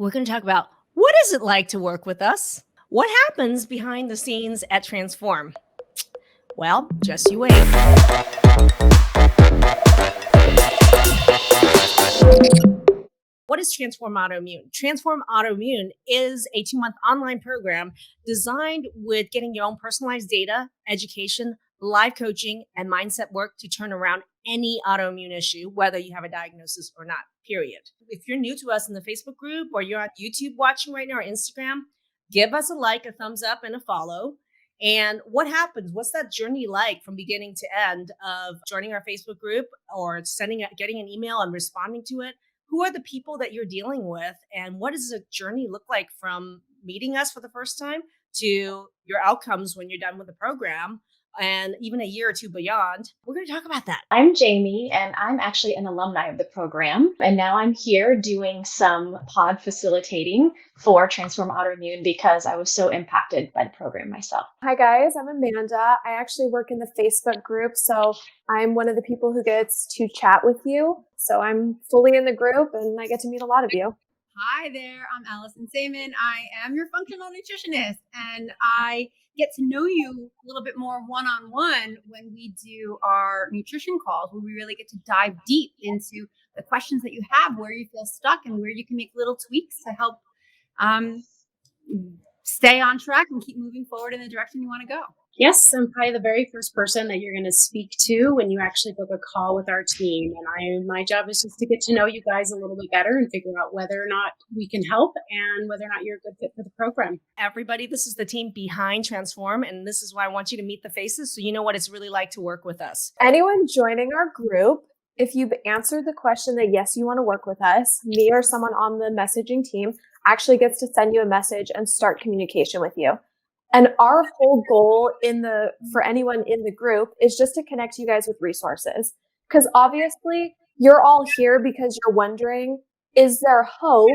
We're going to talk about what is it like to work with us? What happens behind the scenes at Transform? Well, just you wait. What is Transform Autoimmune? Transform Autoimmune is a 2-month online program designed with getting your own personalized data, education, live coaching, and mindset work to turn around any autoimmune issue, whether you have a diagnosis or not, period. If you're new to us in the Facebook group or you're on YouTube watching right now or Instagram, give us a like, a thumbs up, and a follow. And what happens? What's that journey like from beginning to end of joining our Facebook group or getting an email and responding to it? Who are the people that you're dealing with? And what does the journey look like from meeting us for the first time to your outcomes when you're done with the program? And even a year or two beyond, we're going to talk about that. I'm Jamie, and I'm actually an alumni of the program. And now I'm here doing some pod facilitating for Transform Autoimmune because I was so impacted by the program myself. Hi guys, I'm Amanda. I actually work in the Facebook group, so I'm one of the people who gets to chat with you. So I'm fully in the group and I get to meet a lot of you. Hi there, I'm Allison Saman. I am your functional nutritionist, and I get to know you a little bit more one-on-one when we do our nutrition calls, where we really get to dive deep into the questions that you have, where you feel stuck, and where you can make little tweaks to help stay on track and keep moving forward in the direction you want to go. Yes, I'm probably the very first person that you're going to speak to when you actually book a call with our team. And my job is just to get to know you guys a little bit better and figure out whether or not we can help and whether or not you're a good fit for the program. Everybody, this is the team behind Transform, and this is why I want you to meet the faces so you know what it's really like to work with us. Anyone joining our group, if you've answered the question that yes, you want to work with us, me or someone on the messaging team actually gets to send you a message and start communication with you. And our whole goal for anyone in the group is just to connect you guys with resources. Because obviously you're all here because you're wondering, is there hope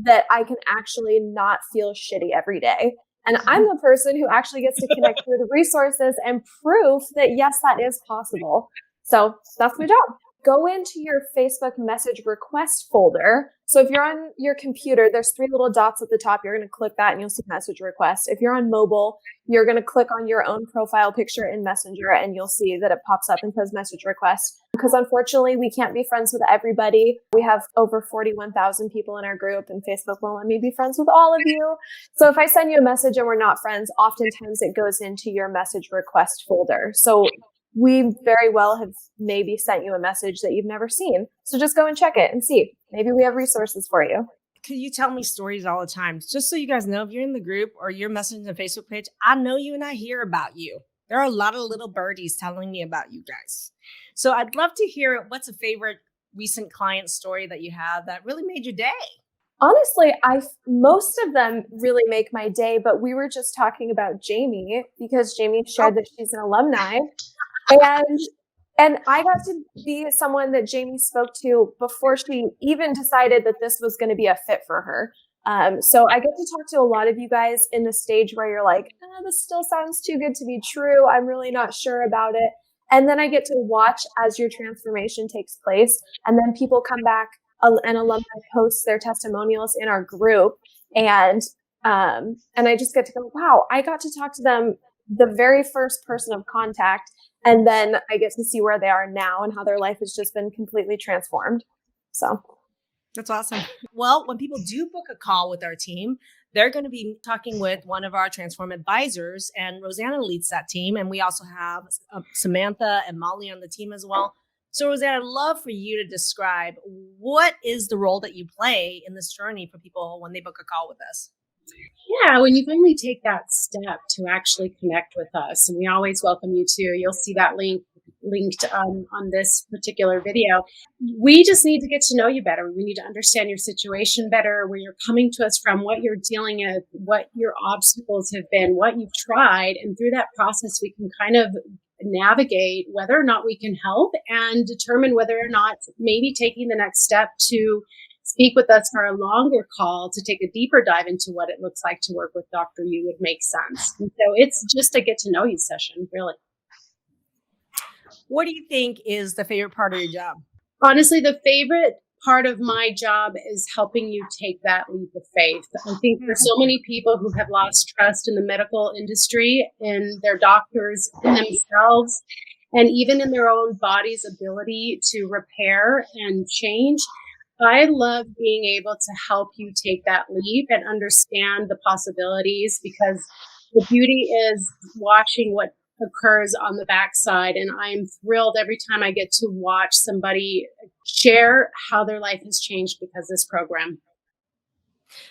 that I can actually not feel shitty every day? And I'm the person who actually gets to connect with resources and proof that yes, that is possible. So that's my job. Go into your Facebook message request folder. So if you're on your computer, there's 3 little dots at the top. You're going to click that and you'll see message request. If you're on mobile, you're going to click on your own profile picture in Messenger and you'll see that it pops up and says message request. Because unfortunately, we can't be friends with everybody. We have over 41,000 people in our group and Facebook won't let me be friends with all of you. So if I send you a message and we're not friends, oftentimes it goes into your message request folder. So we very well have maybe sent you a message that you've never seen. So just go and check it and see. Maybe we have resources for you. Could you tell me stories all the time? Just so you guys know, if you're in the group or you're messaging the Facebook page, I know you and I hear about you. There are a lot of little birdies telling me about you guys. So I'd love to hear what's a favorite recent client story that you have that really made your day? Honestly, most of them really make my day, but we were just talking about Jamie because Jamie shared that she's an alumni. And I got to be someone that Jamie spoke to before she even decided that this was going to be a fit for her. So I get to talk to a lot of you guys in the stage where you're like, this still sounds too good to be true. I'm really not sure about it. And then I get to watch as your transformation takes place. And then people come back and alumni post their testimonials in our group. And I just get to go, wow, I got to talk to them, the very first person of contact. And then I get to see where they are now and how their life has just been completely transformed. So that's awesome. Well, when people do book a call with our team, they're going to be talking with one of our Transform advisors, and Rosanna leads that team. And we also have Samantha and Molly on the team as well. So Rosanna, I'd love for you to describe what is the role that you play in this journey for people when they book a call with us. Yeah, when you finally take that step to actually connect with us, and we always welcome you to, you'll see that linked on this particular video. We just need to get to know you better. We need to understand your situation better, where you're coming to us from, what you're dealing with, what your obstacles have been, what you've tried. And through that process, we can kind of navigate whether or not we can help and determine whether or not maybe taking the next step to speak with us for a longer call to take a deeper dive into what it looks like to work with Dr. Yu would make sense. And so it's just a get to know you session, really. What do you think is the favorite part of your job? Honestly, the favorite part of my job is helping you take that leap of faith. I think for so many people who have lost trust in the medical industry, in their doctors, in themselves, and even in their own body's ability to repair and change, I love being able to help you take that leap and understand the possibilities, because the beauty is watching what occurs on the backside. And I'm thrilled every time I get to watch somebody share how their life has changed because of this program.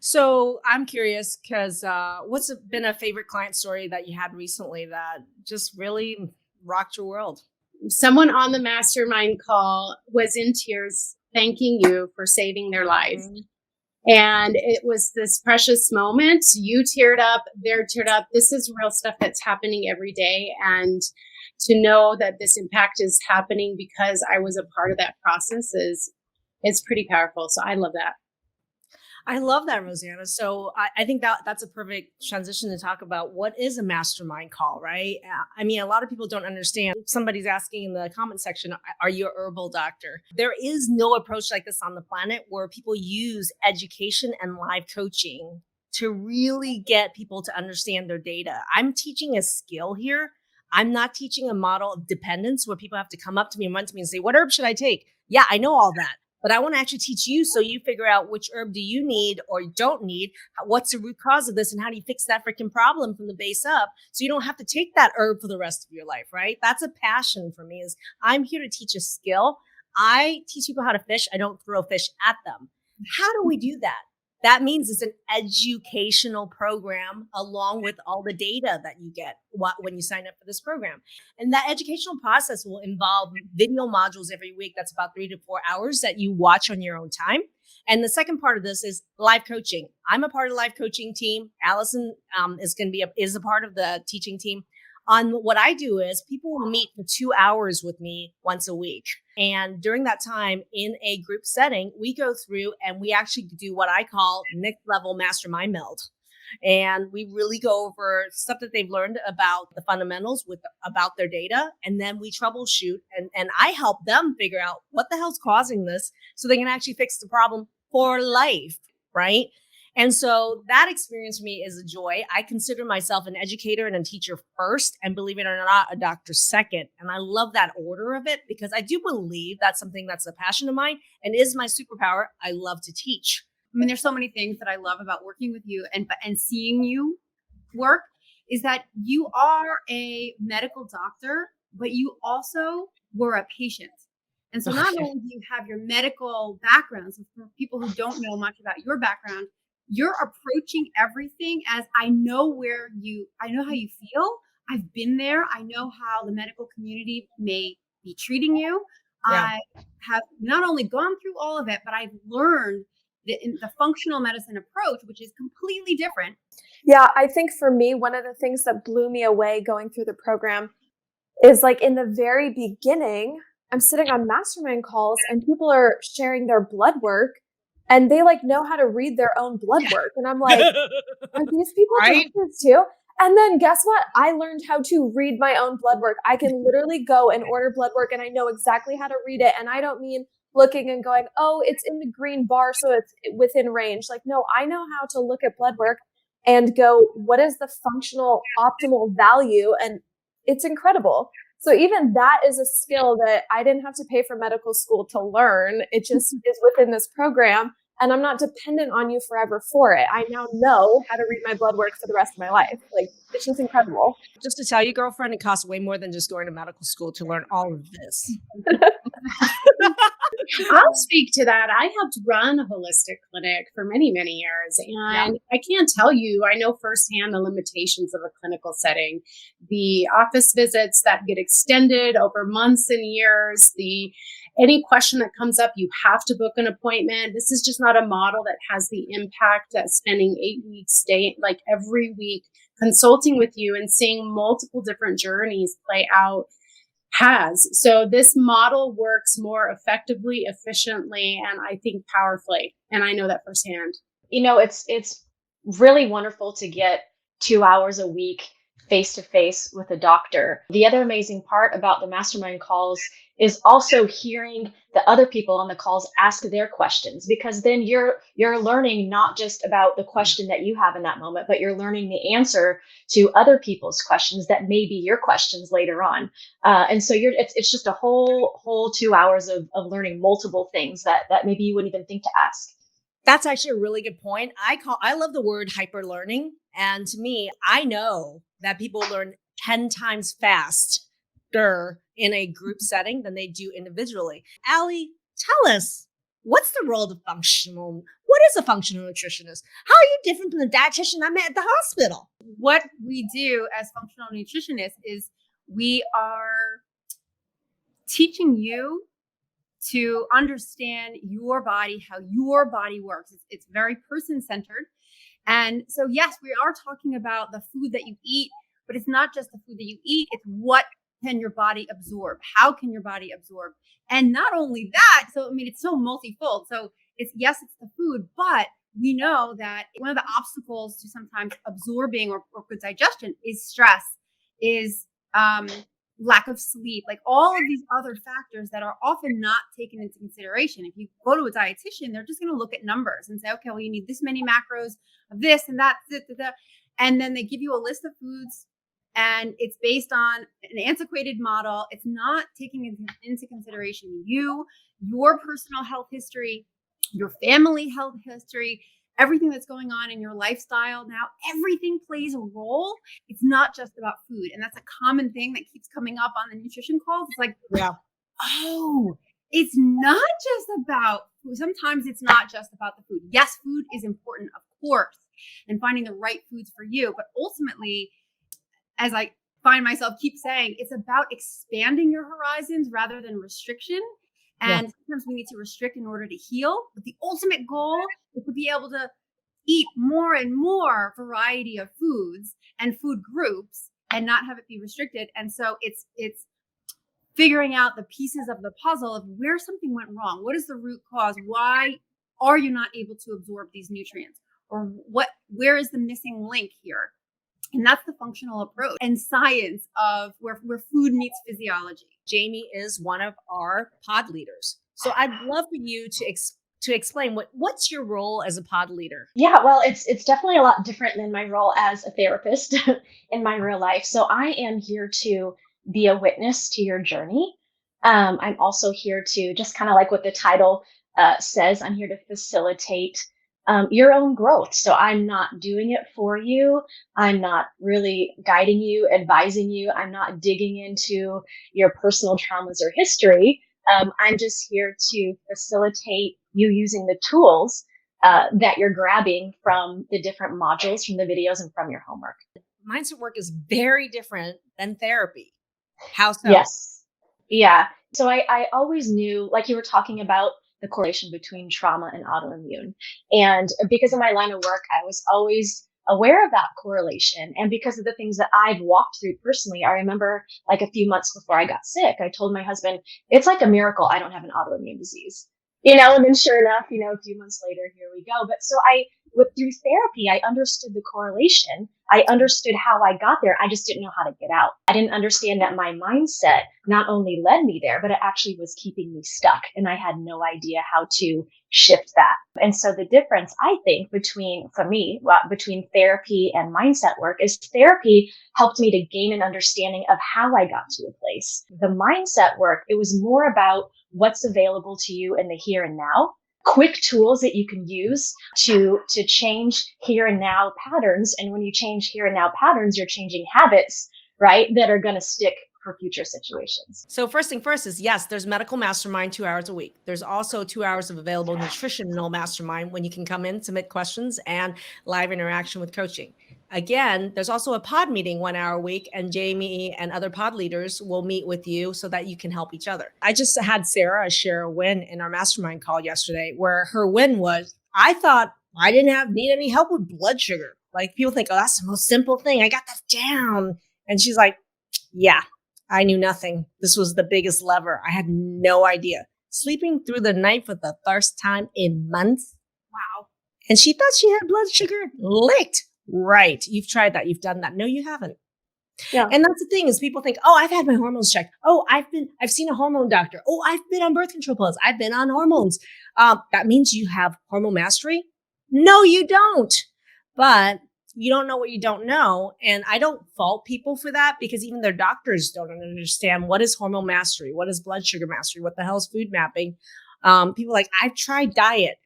So I'm curious because what's been a favorite client story that you had recently that just really rocked your world? Someone on the mastermind call was in tears, thanking you for saving their life. And it was this precious moment. You teared up, they're teared up. This is real stuff that's happening every day. And to know that this impact is happening because I was a part of that process is pretty powerful. So I love that. I love that, Rosanna. So I think that's a perfect transition to talk about what is a mastermind call, right? I mean, a lot of people don't understand. Somebody's asking in the comment section, are you a herbal doctor? There is no approach like this on the planet where people use education and live coaching to really get people to understand their data. I'm teaching a skill here. I'm not teaching a model of dependence where people have to come up to me and run to me and say, what herb should I take? Yeah, I know all that. But I want to actually teach you so you figure out which herb do you need or don't need, what's the root cause of this, and how do you fix that freaking problem from the base up so you don't have to take that herb for the rest of your life, right? That's a passion for me. Is I'm here to teach a skill. I teach people how to fish. I don't throw fish at them. How do we do that? That means it's an educational program along with all the data that you get when you sign up for this program. And that educational process will involve video modules every week. That's about 3 to 4 hours that you watch on your own time. And the second part of this is live coaching. I'm a part of the live coaching team. Allison is a part of the teaching team. On what I do is people will meet for 2 hours with me once a week. And during that time in a group setting, we go through and we actually do what I call next level mastermind meld. And we really go over stuff that they've learned about the fundamentals about their data. And then we troubleshoot and I help them figure out what the hell's causing this so they can actually fix the problem for life, right? And so that experience for me is a joy. I consider myself an educator and a teacher first, and believe it or not, a doctor second. And I love that order of it because I do believe that's something that's a passion of mine and is my superpower. I love to teach. I mean, there's so many things that I love about working with you and seeing you work is that you are a medical doctor, but you also were a patient. And so not only do you have your medical background, so for people who don't know much about your background, you're approaching everything as I know how you feel. I've been there. I know how the medical community may be treating you. Yeah. I have not only gone through all of it, but I've learned the functional medicine approach, which is completely different. Yeah, I think for me, one of the things that blew me away going through the program is like in the very beginning, I'm sitting on mastermind calls and people are sharing their blood work. And they like know how to read their own blood work. And I'm like, are these people doctors too? And then guess what? I learned how to read my own blood work. I can literally go and order blood work and I know exactly how to read it. And I don't mean looking and going, oh, it's in the green bar, so it's within range. Like, no, I know how to look at blood work and go, what is the functional optimal value? And it's incredible. So even that is a skill that I didn't have to pay for medical school to learn. It just is within this program. And I'm not dependent on you forever for it. I now know how to read my blood work for the rest of my life. Like, it's just incredible. Just to tell you, girlfriend, it costs way more than just going to medical school to learn all of this. I'll speak to that. I helped run a holistic clinic for many, many years. And I can't tell you, I know firsthand the limitations of a clinical setting. The office visits that get extended over months and years, any question that comes up, you have to book an appointment. This is just not a model that has the impact that spending 8 weeks, like every week, consulting with you and seeing multiple different journeys play out has. So this model works more effectively, efficiently, and I think powerfully. And I know that firsthand. You know, it's really wonderful to get 2 hours a week face to face with a doctor. The other amazing part about the mastermind calls is also hearing the other people on the calls ask their questions, because then you're learning not just about the question that you have in that moment, but you're learning the answer to other people's questions that may be your questions later on. And so it's just a whole 2 hours of learning multiple things that maybe you wouldn't even think to ask. That's actually a really good point. I love the word hyper learning. And to me, I know that people learn 10 times faster in a group setting than they do individually. Allie, tell us, what's the role of what is a functional nutritionist? How are you different from the dietitian I met at the hospital? What we do as functional nutritionists is we are teaching you to understand your body, how your body works. It's very person-centered. And so, yes, we are talking about the food that you eat, but it's not just the food that you eat. It's what can your body absorb? How can your body absorb? And not only that, so, I mean, it's so multifold. So it's the food, but we know that one of the obstacles to sometimes absorbing or good digestion is stress, is lack of sleep, like all of these other factors that are often not taken into consideration. If you go to a dietitian, they're just going to look at numbers and say, okay, well, you need this many macros of this and that, and then they give you a list of foods, and it's based on an antiquated model. It's not taking into consideration your personal health history, your family health history, everything that's going on in your lifestyle. Now, everything plays a role. It's not just about food. And that's a common thing that keeps coming up on the nutrition calls. It's like, yeah, oh, it's not just about food. Sometimes it's not just about the food. Yes, food is important, of course, and finding the right foods for you. But ultimately, as I find myself keep saying, it's about expanding your horizons rather than restriction. And sometimes we need to restrict in order to heal. But the ultimate goal is to be able to eat more and more variety of foods and food groups and not have it be restricted. And so it's figuring out the pieces of the puzzle of where something went wrong. What is the root cause? Why are you not able to absorb these nutrients? Or where is the missing link here? And that's the functional approach and science of where food meets physiology. Jamie is one of our pod leaders. So I'd love for you to explain what's your role as a pod leader? Yeah, well, it's definitely a lot different than my role as a therapist in my real life. So I am here to be a witness to your journey. I'm also here to, just kind of like what the title says, I'm here to facilitate your own growth. So I'm not doing it for you. I'm not really guiding you, advising you. I'm not digging into your personal traumas or history. I'm just here to facilitate you using the tools that you're grabbing from the different modules, from the videos, and from your homework. Mindset work is very different than therapy. How so? Yes. Yeah. So I always knew, like you were talking about, the correlation between trauma and autoimmune. And because of my line of work, I was always aware of that correlation. And because of the things that I've walked through personally, I remember like a few months before I got sick, I told my husband, it's like a miracle I don't have an autoimmune disease. And then sure enough, a few months later, here we go. But so through therapy, I understood the correlation. I understood how I got there. I just didn't know how to get out. I didn't understand that my mindset not only led me there, but it actually was keeping me stuck. And I had no idea how to shift that. And so the difference, I think, between therapy and mindset work is therapy helped me to gain an understanding of how I got to a place. The mindset work, it was more about what's available to you in the here and now. Quick tools that you can use to change here and now patterns. And when you change here and now patterns, you're changing habits, right, that are going to stick for future situations. So first thing first is, yes, there's medical mastermind 2 hours a week. There's also 2 hours of available nutritional mastermind when you can come in, submit questions, and live interaction with coaching. Again, there's also a pod meeting 1 hour a week, and Jamie and other pod leaders will meet with you so that you can help each other. I just had Sarah share a win in our mastermind call yesterday, where her win was, I thought I didn't need any help with blood sugar. Like, people think, oh, that's the most simple thing. I got that down. And she's like, yeah, I knew nothing. This was the biggest lever. I had no idea. Sleeping through the night for the first time in months. Wow. And she thought she had blood sugar licked. Right. You've tried that. You've done that. No, you haven't. Yeah. And that's the thing is people think, oh, I've had my hormones checked. Oh, I've seen a hormone doctor. Oh, I've been on birth control pills. I've been on hormones. That means you have hormone mastery? No, you don't. But you don't know what you don't know. And I don't fault people for that because even their doctors don't understand what is hormone mastery, what is blood sugar mastery, what the hell is food mapping. People are like, I've tried diet.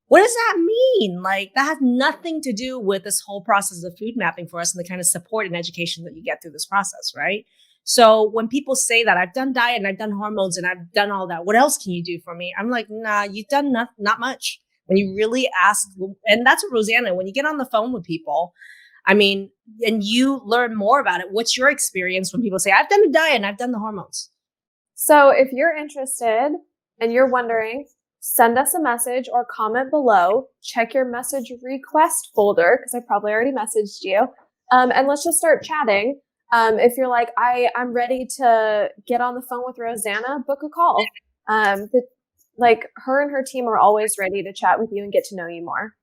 What does that mean? Like, that has nothing to do with this whole process of food mapping for us and the kind of support and education that you get through this process, right? So when people say that I've done diet and I've done hormones and I've done all that, what else can you do for me? I'm like, nah, you've done not much. When you really ask, and that's what Rosanna, when you get on the phone with people, I mean, and you learn more about it, what's your experience when people say, I've done a diet and I've done the hormones? So if you're interested and you're wondering, send us a message or comment below. Check your message request folder because I probably already messaged you. And let's just start chatting. If you're like, I'm ready to get on the phone with Rosanna, book a call. Like her and her team are always ready to chat with you and get to know you more.